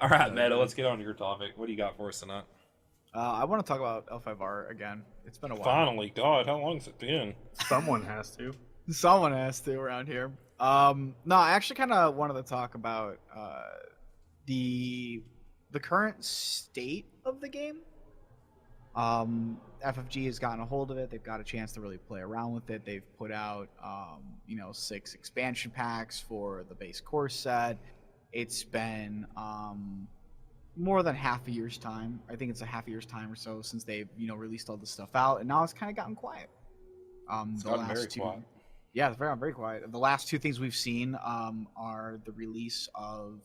All right, Meta, let's get on to your topic. What do you got for us tonight? I want to talk about L5R again. It's been a while. Finally, God, how long has it been? Someone has to. Someone has to around here. No, I actually kind of wanted to talk about the current state of the game. FFG has gotten a hold of it. They've got a chance to really play around with it. They've put out, 6 expansion packs for the base course set. It's been more than half a year's time. I think it's a half a year's time or so since they've released all this stuff out, and now it's kind of gotten quiet. It's gotten very quiet. Yeah, it's very quiet. The last two things we've seen are the release of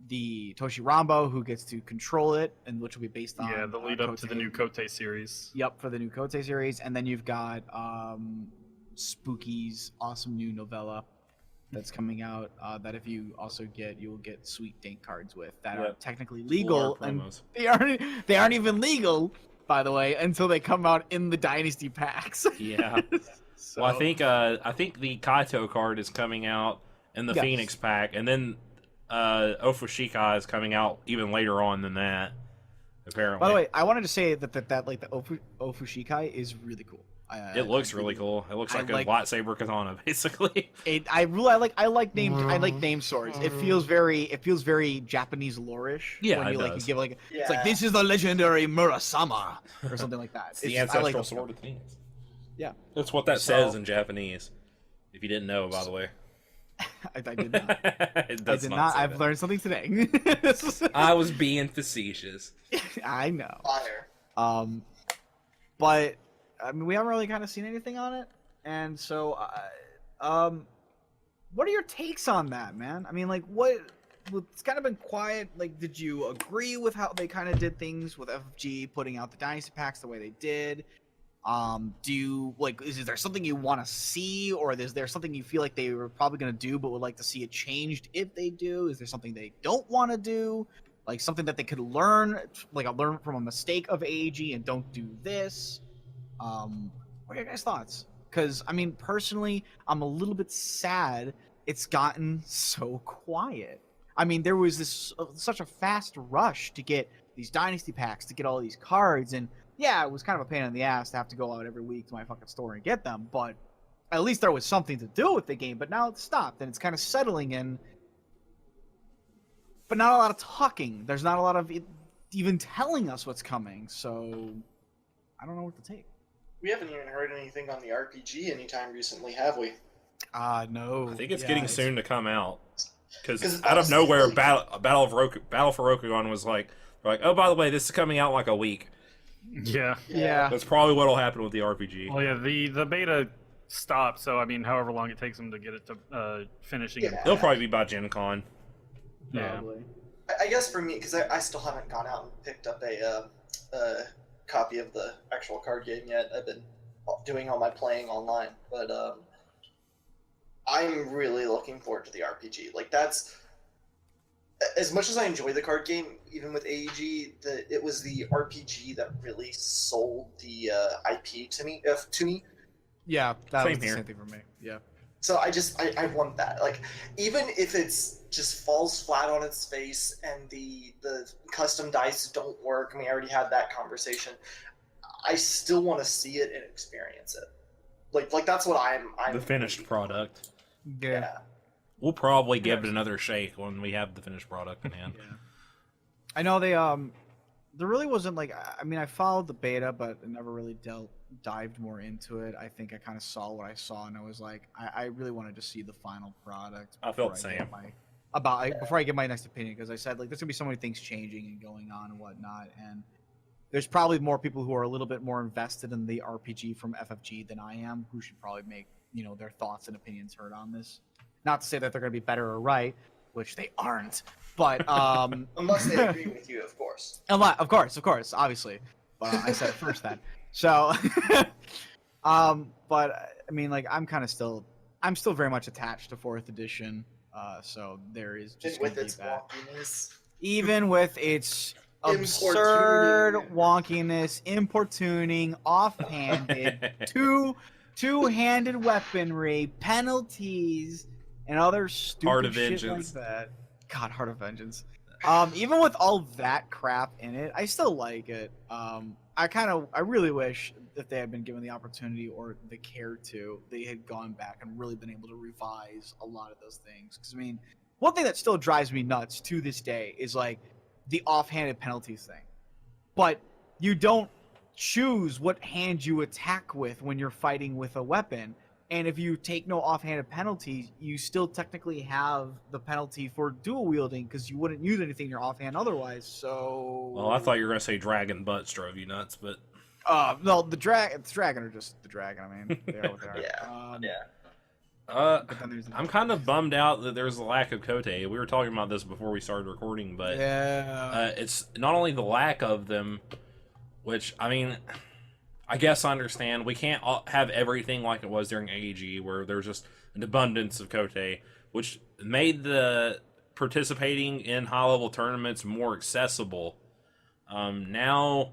the Toshi Rambo, who gets to control it, and which will be based on the lead up to the new Kote series. Yep, for the new Kote series, and then you've got Spooky's awesome new novella that's coming out. That if you also get, you will get sweet dank cards with that are technically legal, and they aren't even legal, by the way, until they come out in the Dynasty packs. Yeah. So. Well, I think the Kaito card is coming out in the Phoenix pack, and then Ofushikai is coming out even later on than that. Apparently. By the way, I wanted to say that like the Ofushikai is really cool. It looks really cool. It looks like a lightsaber katana, basically. I like name swords. It feels very Japanese lore-ish. Yeah, when you it does. Give it's like, this is the legendary Murasama or something like that. It's the ancestral sword of Phoenix. Yeah, that's what that says in Japanese. If you didn't know, by the way. I did not. It does I did not. I've that. learned something today. I was being facetious. I know. Fire. But I mean, we haven't really kind of seen anything on it, and so, what are your takes on that, man? I mean, like, it's kind of been quiet. Like, did you agree with how they kind of did things with FFG putting out the Dynasty packs the way they did? Do you is there something you want to see, or is there something you feel like they were probably going to do but would like to see it changed if they do? Is there something they don't want to do, like something that they could learn, learn from a mistake of AEG and don't do this? What are your guys' thoughts? Because I mean, personally, I'm a little bit sad it's gotten so quiet. I mean, there was such a fast rush to get these Dynasty packs, to get all these cards, and yeah, it was kind of a pain in the ass to have to go out every week to my fucking store and get them, but at least there was something to do with the game. But now it's stopped, and it's kind of settling in, but not a lot of talking. There's not a lot of even telling us what's coming, so I don't know what to take. We haven't even heard anything on the RPG anytime recently, have we? No. I think it's getting soon to come out. Because out of nowhere, Battle for Rokugan was like, oh, by the way, this is coming out in like a week. Yeah. That's probably what'll happen with the RPG. Well, yeah, the beta stopped, so I mean, however long it takes them to get it to finishing. Yeah. It'll probably be by Gen Con. Yeah. I guess for me, because I still haven't gone out and picked up a copy of the actual card game yet. I've been doing all my playing online, but I'm really looking forward to the RPG. Like, that's, as much as I enjoy the card game, even with AEG, it was the RPG that really sold the IP to me. Yeah, that Same was the here. same thing for me. Yeah. So I want that. Like, even if it's just falls flat on its face and the custom dice don't work, I mean, I already had that conversation, I still want to see it and experience it. Like that's what I'm The finished product. Yeah. We'll probably give it another shake when we have the finished product in hand. Yeah. I know there really wasn't I mean, I followed the beta, but I never really dived more into it. I think I kind of saw what I saw, and I was like, I really wanted to see the final product. I felt the same. Before I get my next opinion, because I said, like, there's gonna be so many things changing and going on and whatnot, and there's probably more people who are a little bit more invested in the RPG from FFG than I am, who should probably make their thoughts and opinions heard on this. Not to say that they're gonna be better or right, which they aren't, but unless they agree with you, of course. Of course, obviously. But I said it first then. So, but I mean, like, I'm still very much attached to 4th edition. So there is just with gonna its be that. wonkiness. Even with its absurd wonkiness, importuning, offhanded, two-handed weaponry, penalties, and other stupid Art of shit Vengeance. like that. God, Heart of Vengeance. Even with all that crap in it, I still like it. I really wish if they had been given the opportunity or the care to, they had gone back and really been able to revise a lot of those things. Because I mean, one thing that still drives me nuts to this day is like the offhanded penalties thing. But you don't choose what hand you attack with when you're fighting with a weapon. And if you take no offhanded penalties, you still technically have the penalty for dual wielding because you wouldn't use anything in your offhand otherwise. So. Well, I thought you were going to say dragon butts drove you nuts, but. No, the dragon are just the dragon. I mean, they are what they are. I'm kind of bummed out that there's a lack of Kote. We were talking about this before we started recording, but it's not only the lack of them, which, I mean, I guess I understand. We can't have everything like it was during AEG, where there's just an abundance of Kote, which made the participating in high-level tournaments more accessible. Now,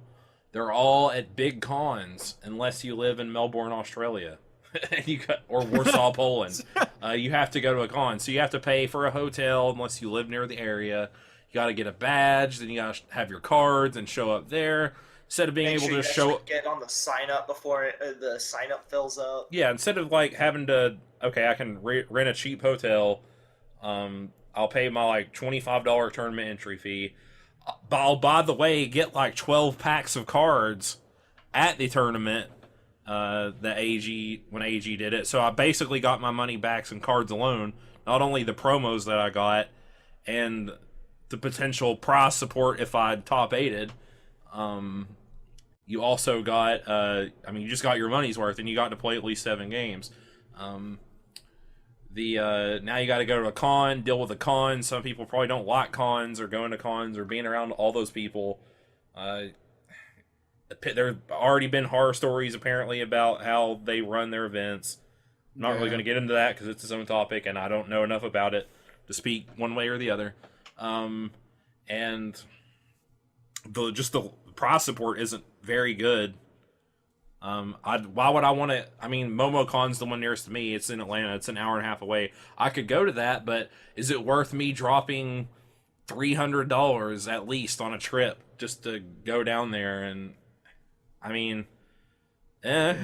they're all at big cons, unless you live in Melbourne, Australia. Or Warsaw, Poland. You have to go to a con, so you have to pay for a hotel unless you live near the area. You got to get a badge, then you got to have your cards and show up there. Instead of being able to show get on the sign up before the sign up fills up. Yeah, instead of like having to I can rent a cheap hotel. I'll pay my like $25 tournament entry fee. But I'll, by the way, get like 12 packs of cards at the tournament. The AEG when AEG did it, so I basically got my money back in cards alone. Not only the promos that I got and the potential prize support if I top 8'd. You also got you just got your money's worth, and you got to play at least 7 games. Now you got to go to a con, deal with a con. Some people probably don't like cons or going to cons or being around all those people. There have already been horror stories apparently about how they run their events. I'm not really going to get into that because it's its own topic, and I don't know enough about it to speak one way or the other. And the prize support isn't very good. Why would I want to? I mean, MomoCon's the one nearest to me. It's in Atlanta. It's an hour and a half away. I could go to that, but is it worth me dropping $300 at least on a trip just to go down there? And I mean, I'm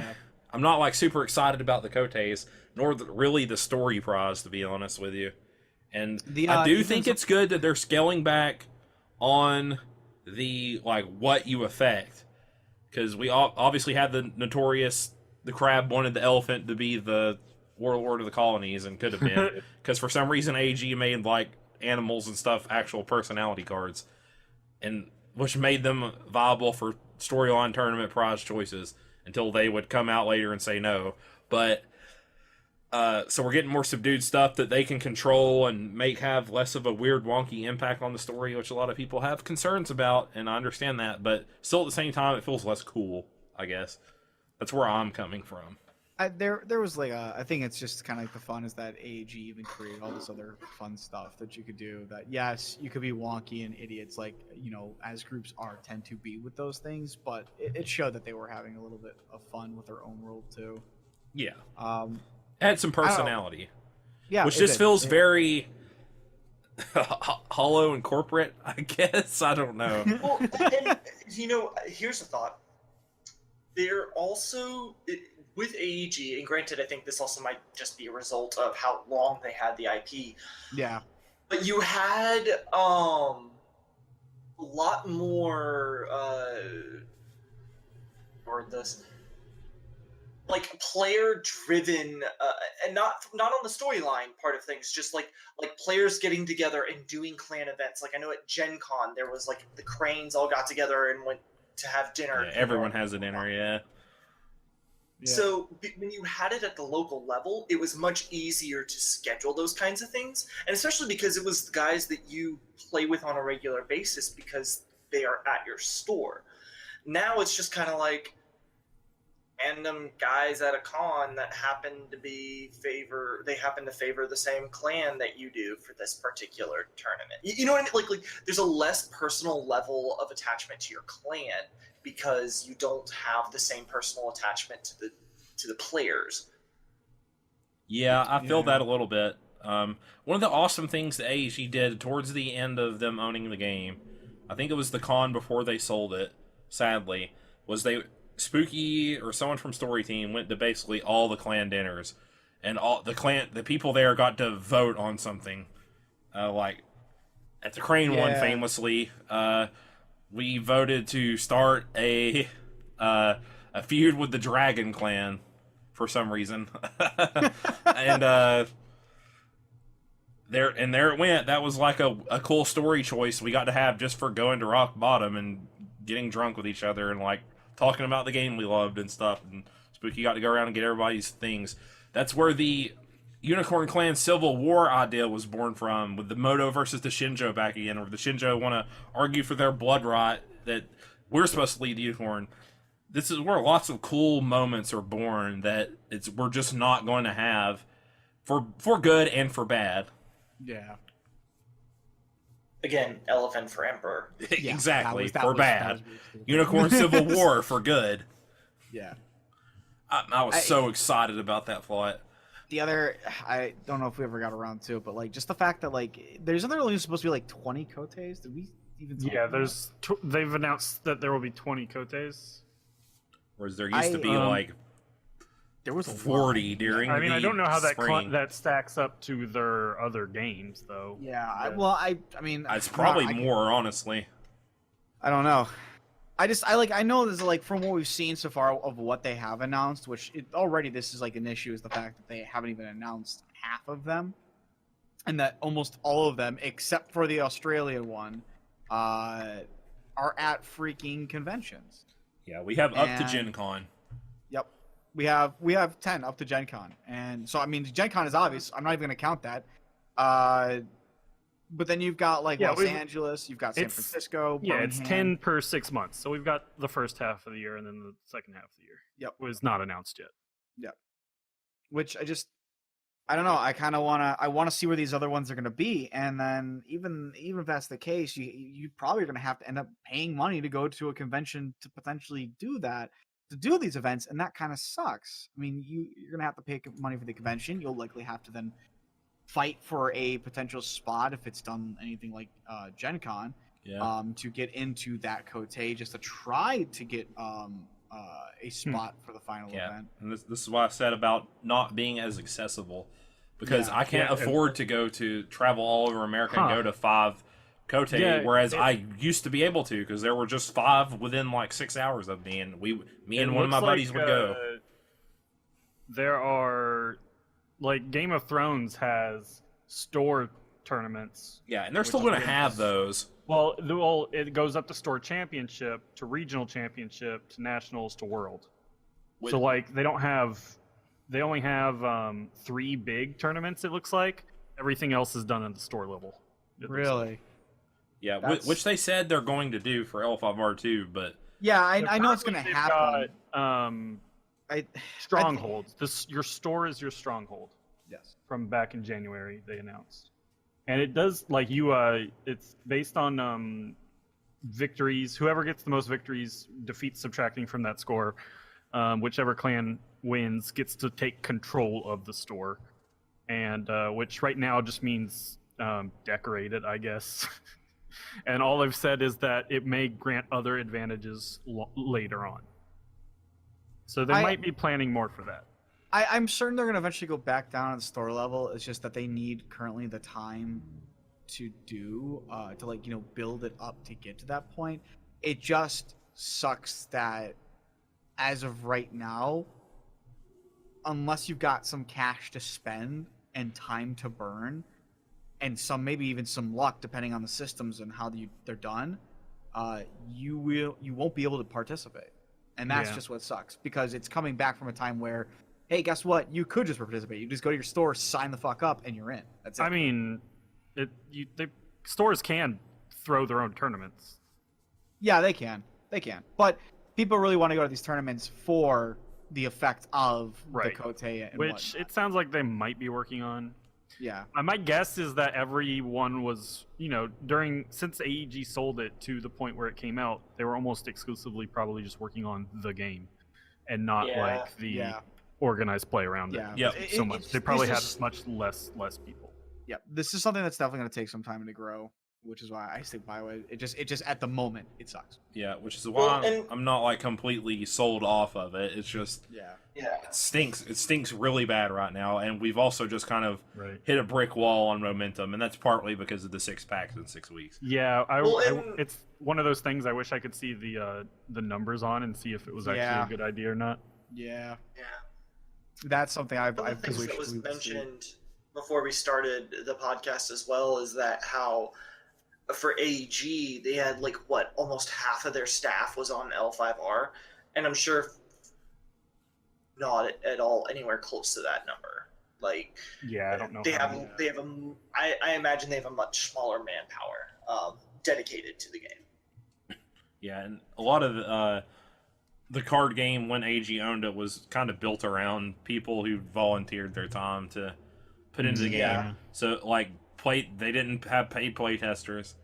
not like super excited about the Kotes, nor really the story prize, to be honest with you. And I do think it's good that they're scaling back on the like what you affect, because we obviously had the crab wanted the elephant to be the warlord of the colonies, and could have been because for some reason AG made like animals and stuff actual personality cards, and which made them viable for storyline tournament prize choices until they would come out later and say no. But so we're getting more subdued stuff that they can control and have less of a weird wonky impact on the story, which a lot of people have concerns about, and I understand that, but still at the same time it feels less cool, I guess. That's where I'm coming from. There was like I think it's just kind of like the fun is that AEG even created all this other fun stuff that you could do. That yes, you could be wonky and idiots, like as groups tend to be with those things, but it showed that they were having a little bit of fun with their own world too. Yeah. Had some personality. Yeah, which just feels very hollow and corporate, I guess. I don't know. Well, and here's a thought. They're also with AEG, and granted, I think this also might just be a result of how long they had the IP. Yeah. But you had a lot more like player-driven, and not on the storyline part of things, just like players getting together and doing clan events. Like I know at Gen Con there was like the Cranes all got together and went to have dinner. Yeah, everyone has a dinner, yeah. So when you had it at the local level, it was much easier to schedule those kinds of things, and especially because it was the guys that you play with on a regular basis because they are at your store. Now it's just kind of like random guys at a con that happen to favor the same clan that you do for this particular tournament. You know what I mean? Like there's a less personal level of attachment to your clan because you don't have the same personal attachment to the players. Yeah, I feel that a little bit. One of the awesome things that AEG did towards the end of them owning the game, I think it was the con before they sold it, sadly, was Spooky or someone from Story Team went to basically all the clan dinners, and all the people there got to vote on something. Like at the Crane one, famously, we voted to start a feud with the Dragon Clan for some reason, and there it went. That was like a cool story choice we got to have just for going to rock bottom and getting drunk with each other and like talking about the game we loved and stuff. And Spooky got to go around and get everybody's things. That's where the Unicorn Clan Civil War idea was born from, with the Moto versus the Shinjo back again, where the Shinjo want to argue for their blood rot that we're supposed to lead the Unicorn. This is where lots of cool moments are born that we're just not going to have for good and for bad. Yeah. Again, elephant for emperor. Yeah, Exactly, that for was bad. really cool. Unicorn Civil War for good. Yeah. I was so excited about that plot. The other, I don't know if we ever got around to it, but like just the fact that like there's only supposed to be like 20 Koteis. Did we even? Talk about they've announced that there will be 20 Koteis. Whereas there used to be like there was 40 during. I mean, I don't know how spring. that stacks up to their other games though. Yeah, I mean, It's probably more, honestly. I don't know. I know there's like from what we've seen so far of what they have announced, which already this is like an issue, is the fact that they haven't even announced half of them, and that almost all of them, except for the Australia one, are at freaking conventions. Yeah, we have up to Gen Con. Yep, we have 10 up to Gen Con, and so I mean Gen Con is obvious. I'm not even gonna count that. But then you've got like Los Angeles, you've got San Francisco. Yeah, Birmingham. it's 10 per 6 months. So we've got the first half of the year, and then the second half of the year. Yep, was not announced yet. Yep. Which I don't know. I wanna see where these other ones are gonna be, and then even if that's the case, you probably are gonna have to end up paying money to go to a convention to potentially do that, to do these events, and that kind of sucks. I mean, you're gonna have to pay money for the convention. You'll likely have to then fight for a potential spot if it's done anything like Gen Con, to get into that Kotei, just to try to get a spot for the final event. And this is what I said about not being as accessible, because I can't afford to travel all over America and go to 5 Kotei, whereas I used to be able to, because there were just 5 within like 6 hours of me, and me and one of my buddies would go. There are, like, Game of Thrones has store tournaments. Yeah, and they're still going to have those. Well, it goes up to store championship, to regional championship, to nationals, to world. So, like, they only have 3 big tournaments, it looks like. Everything else is done at the store level. Really? Yeah, which they said they're going to do for L5R2, but... Yeah, I know it's going to happen. Strongholds. Your store is your stronghold. Yes. From back in January, they announced. And it does, like, it's based on victories. Whoever gets the most victories defeats subtracting from that score. Whichever clan wins gets to take control of the store. And which right now just means decorated, I guess. And all I've said is that it may grant other advantages later on. So they might be planning more for that. I'm certain they're going to eventually go back down at the store level. It's just that they need currently the time to build it up to get to that point. It just sucks that as of right now, unless you've got some cash to spend and time to burn, and maybe even some luck depending on the systems and how they're done, you won't be able to participate. And that's just what sucks, because it's coming back from a time where, hey, guess what? You could just participate. You just go to your store, sign the fuck up, and you're in. That's it. I mean, stores can throw their own tournaments. Yeah, they can. But people really want to go to these tournaments for the effect of the Kotei and which whatnot. It sounds like they might be working on. Yeah. My guess is that everyone was, since AEG sold it to the point where it came out, they were almost exclusively probably just working on the game and not like the organized play around it. Yeah. So much. They probably had much less people. this is something that's definitely going to take some time to grow, which is why I stick by it. It just at the moment it sucks. Yeah, which is Well, why and- I'm not like completely sold off of it. It's just Yeah. it stinks. It stinks really bad right now, and we've also just kind of Right. hit a brick wall on momentum, and that's partly because of the 6 packs in 6 weeks. Yeah, Well, and- it's one of those things I wish I could see the numbers on and see if it was actually Yeah. a good idea or not. Yeah. Yeah. That's something One of the I've things wished that was we would see. mentioned before we started the podcast as well is that how for AEG they had like what almost half of their staff was on L5R, and I'm sure not at all anywhere close to that number. Like Yeah, I don't know. they how have many- they have I imagine they have a much smaller manpower dedicated to the game. Yeah, and a lot of the card game when AG owned it was kind of built around people who volunteered their time to put into the game. Yeah. So like they didn't have paid play testers.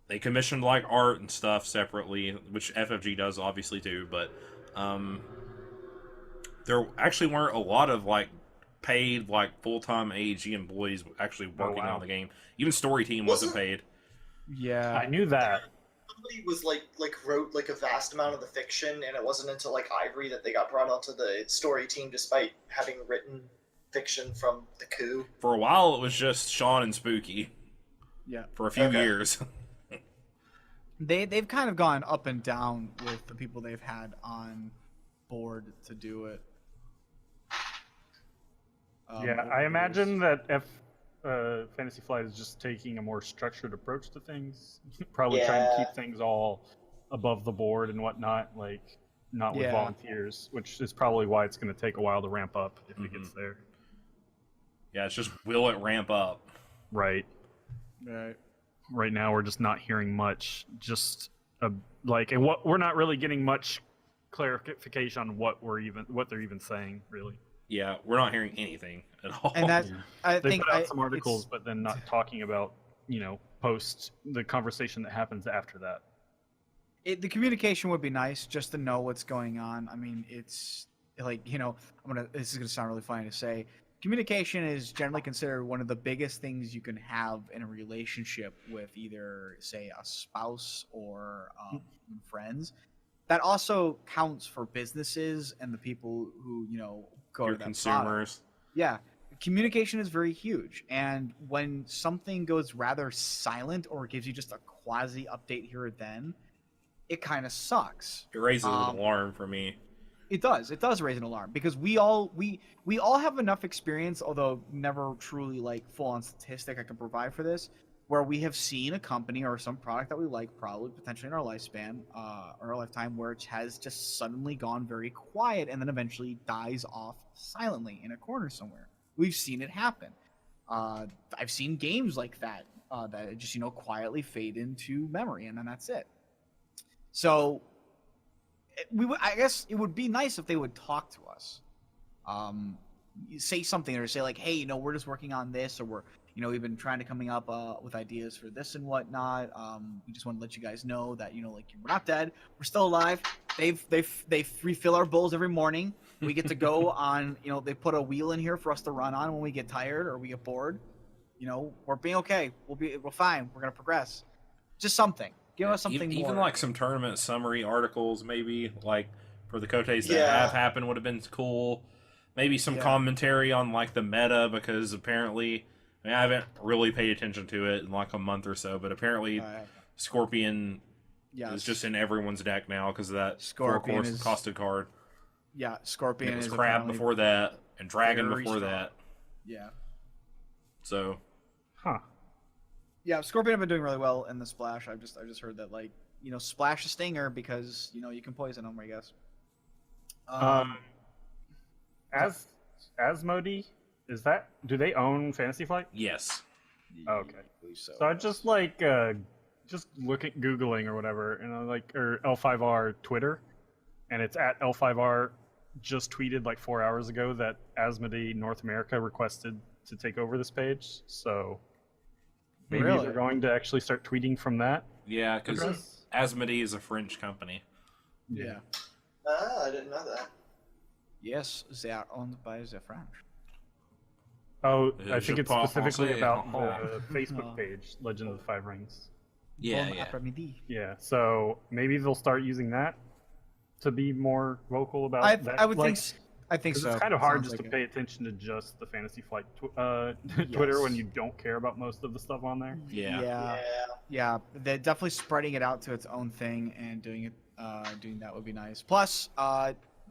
They commissioned like art and stuff separately, which FFG does obviously too, but there actually weren't a lot of like paid like full-time AEG employees actually working wow. on the game. Even story team wasn't Wasn't- paid. Yeah. I knew that. Somebody was like wrote like a vast amount of the fiction, and it wasn't until like Ivory that they got brought onto the story team, despite having written fiction from the coup. For a while, it was just Sean and Spooky. Yeah. For a few Okay. years. They've kind of gone up and down with the people they've had on board to do it. Yeah, over I the imagine years. that Fantasy Flight is just taking a more structured approach to things. Probably trying to Yeah. keep things all above the board and whatnot, like not with Yeah. volunteers, which is probably why it's going to take a while to ramp up if it gets there. Yeah, it's just, will it ramp up? Right. Right. Right now, we're just not hearing much. Just and what we're not really getting much clarification on what they're even saying, really. Yeah, we're not hearing anything at all. And that I They think put out I- some articles, it's- but then not talking about post the conversation that happens after that. the communication would be nice just to know what's going on. I mean, it's like, this is going to sound really funny to say. Communication is generally considered one of the biggest things you can have in a relationship with either, say, a spouse or friends. That also counts for businesses and the people who, go Your to that consumers. product. Yeah. Communication is very huge. And when something goes rather silent or gives you just a quasi update here or then, it kind of sucks. It raises an alarm for me. It does. It does raise an alarm because we all have enough experience, although never truly like full on statistic I can provide for this, where we have seen a company or some product that we like, probably potentially in our lifespan or our lifetime, where it has just suddenly gone very quiet and then eventually dies off silently in a corner somewhere. We've seen it happen. I've seen games like that that just quietly fade into memory and then that's it. So I guess it would be nice if they would talk to us, say something or say like, hey, we're just working on this, or we've been trying to coming up with ideas for this and whatnot. We just want to let you guys know that we're not dead, we're still alive. They refill our bowls every morning. We get to go on. They put a wheel in here for us to run on when we get tired or we get bored. We're being okay. We're fine. We're gonna progress. Just something. Give us something Even more. like some tournament summary articles, maybe like for the Kotes that Yeah. have happened would have been cool. Maybe some commentary on like the meta, because apparently, I haven't really paid attention to it in like a month or so, but apparently Scorpion is just in everyone's deck now because of that Scorpion four-course is- costed card. Yeah, Scorpion It was is Crab apparently- before that and Dragon very before strong. that. Yeah. So Huh. Yeah, Scorpion have been doing really well in the Splash. I just heard that Splash a Stinger because you can poison them, I guess. Asmodee, do they own Fantasy Flight? yes, Okay. I believe so. So I just just look at Googling or whatever, or L5R Twitter, and it's at L5R just tweeted like 4 hours ago that Asmodee North America requested to take over this page. So maybe Really? they're going to actually start tweeting from that. yeah, because address. Asmodee is a French company. Yeah. Ah, I didn't know that. Yes, they are owned by the French. Oh, Je I think it's pense specifically about français. the Facebook Oh. page, Legend of the Five Rings. Yeah, Bon yeah. après-midi. Yeah, so maybe they'll start using that to be more vocal about I that. would like, I think 'cause so. it's kind of hard Sounds just like to it. pay attention to just the Fantasy Flight Twitter when Yes. you don't care about most of the stuff on there. Yeah. Yeah. They're definitely spreading it out to its own thing and doing that would be nice. Plus,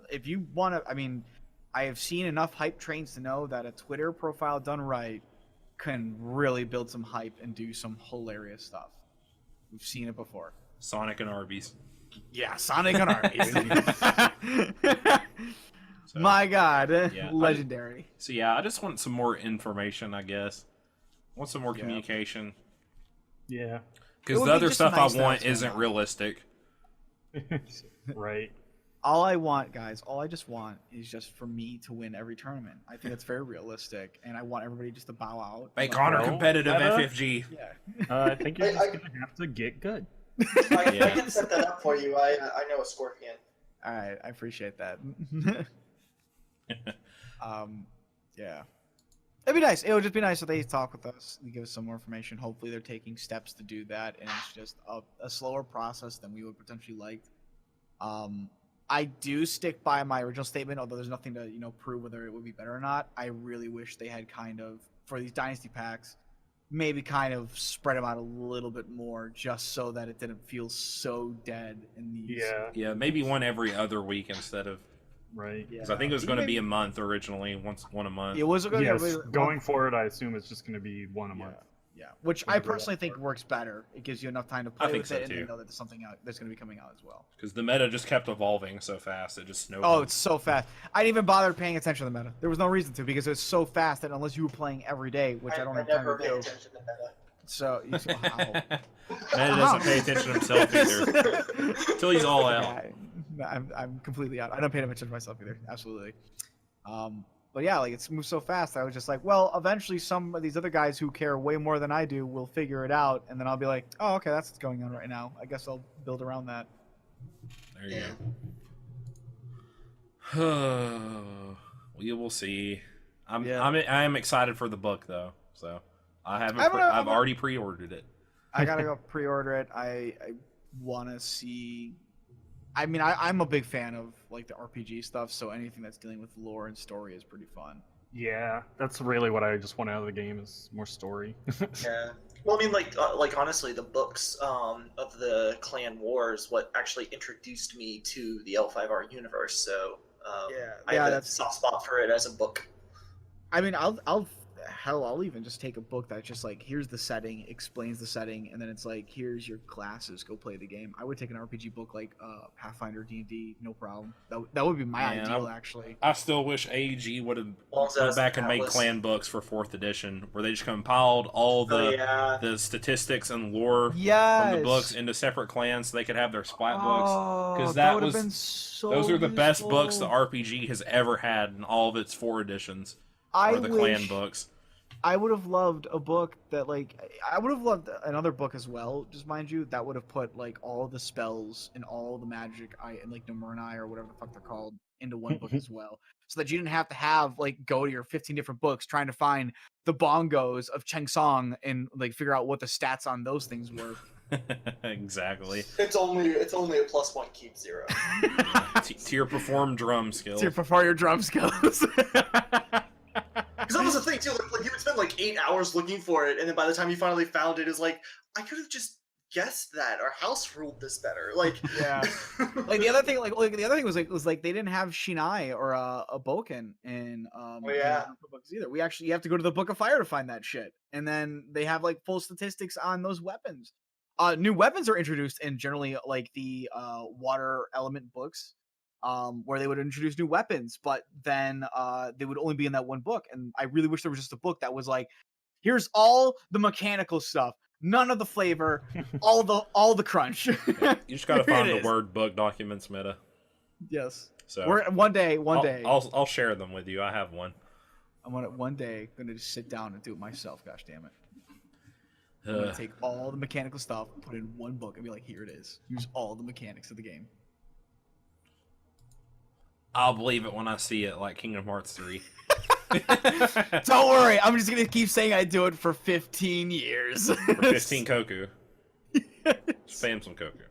if you want to, I mean, I have seen enough hype trains to know that a Twitter profile done right can really build some hype and do some hilarious stuff. We've seen it before. Sonic and Arby's. Yeah, Sonic and Arby's. So, My God, Yeah, legendary. So yeah, I just want some more information, I guess. I want some more Yeah. communication. Yeah. It Because would the be other just stuff nice to I have want some isn't more. realistic. Right. All I want, guys, all I just want is just for me to win every tournament. I think it's very realistic, and I want everybody just to bow out. Make Like, Connor Well, competitive Meta? FFG. Yeah. I think you're just I- gonna have to get good. I Yeah. can set that up for you. I know a Scorpion. All right, I appreciate that. Yeah. It'd be nice. It would just be nice if they talk with us and give us some more information. Hopefully, they're taking steps to do that, and it's just a slower process than we would potentially like. I do stick by my original statement, although there's nothing to prove whether it would be better or not. I really wish they had kind of, for these dynasty packs, maybe kind of spread them out a little bit more, just so that it didn't feel so dead in these. Yeah. Yeah, maybe one every other week instead of. Right. Yeah. Because I think it was going to be Maybe- a month originally, one a month. It was going to Yes. Going forward, I assume it's just gonna be one a month. Yeah, which I personally think works better. It gives you enough time to play think with so, it and too. then know that there's something out that's going to be coming out as well. Because the meta just kept evolving so fast, it just snowballed. Oh, it's so fast. I didn't even bother paying attention to the meta. There was no reason to because it was so fast that unless you were playing every day, which I don't have time never to pay do. attention to meta. So, wow. Meta doesn't pay attention to himself either. Until he's all out. Yeah, I'm completely out. I don't pay attention to myself either. Absolutely. But yeah, like it's moved so fast. I was just like, well, eventually some of these other guys who care way more than I do will figure it out, and then I'll be like, oh, okay, that's what's going on right now. I guess I'll build around that. There you go. We will see. I am excited for the book though, so I've already pre-ordered it. I gotta go pre-order it. I want to see. I mean, I'm a big fan of like the RPG stuff, so anything that's dealing with lore and story is pretty fun. Yeah, that's really what I just want out of the game is more story. Yeah. Well, I mean, like honestly, the books of the Clan Wars what actually introduced me to the L5R universe. So I have a soft spot for it as a book. I mean, I'll even just take a book that's just like, here's the setting, explains the setting, and then it's like, here's your classes, go play the game. I would take an RPG book like Pathfinder, D&D, no problem. That would be my Man, ideal, actually. I still wish AEG would have Well, went back and made clan books for 4th edition, where they just compiled all the statistics and lore from the books into separate clans, so they could have their splat books. Because that would have been so those are the best useful. books the RPG has ever had in all of its 4 editions. Or the clan books. I would have loved a book that, like, I would have loved another book as well, just mind you, that would have put, like, all the spells and all the magic, and, like, Nomurnai or whatever the fuck they're called, into one book as well. So that you didn't have to have, like, go to your 15 different books trying to find the bongos of Cheng Song and, like, figure out what the stats on those things were. Exactly. It's only a +1 keep 0. To your perform drum skills. To prefer your drum skills. Because that was the thing too. Like you would spend like 8 hours looking for it, and then by the time you finally found it, it's like I could have just guessed that or house ruled this better. Like yeah. Like the other thing, was they didn't have Shinai or a Boken in yeah. in the books either. You have to go to the Book of Fire to find that shit, and then they have like full statistics on those weapons. New weapons are introduced in generally like the water element books. Where they would introduce new weapons, but then they would only be in that one book. And I really wish there was just a book that was like, here's all the mechanical stuff, none of the flavor, all the crunch. You just gotta find the Word book documents, Meta. Yes. So one day. I'll share them with you. I have one. I'm one day gonna just sit down and do it myself. Gosh damn it. I'm gonna take all the mechanical stuff, put it in one book, and be like, here it is. Here's all the mechanics of the game. I'll believe it when I see it, like Kingdom Hearts 3. Don't worry, I'm just gonna keep saying I do it for 15 years. For 15 Koku. Spam some Koku.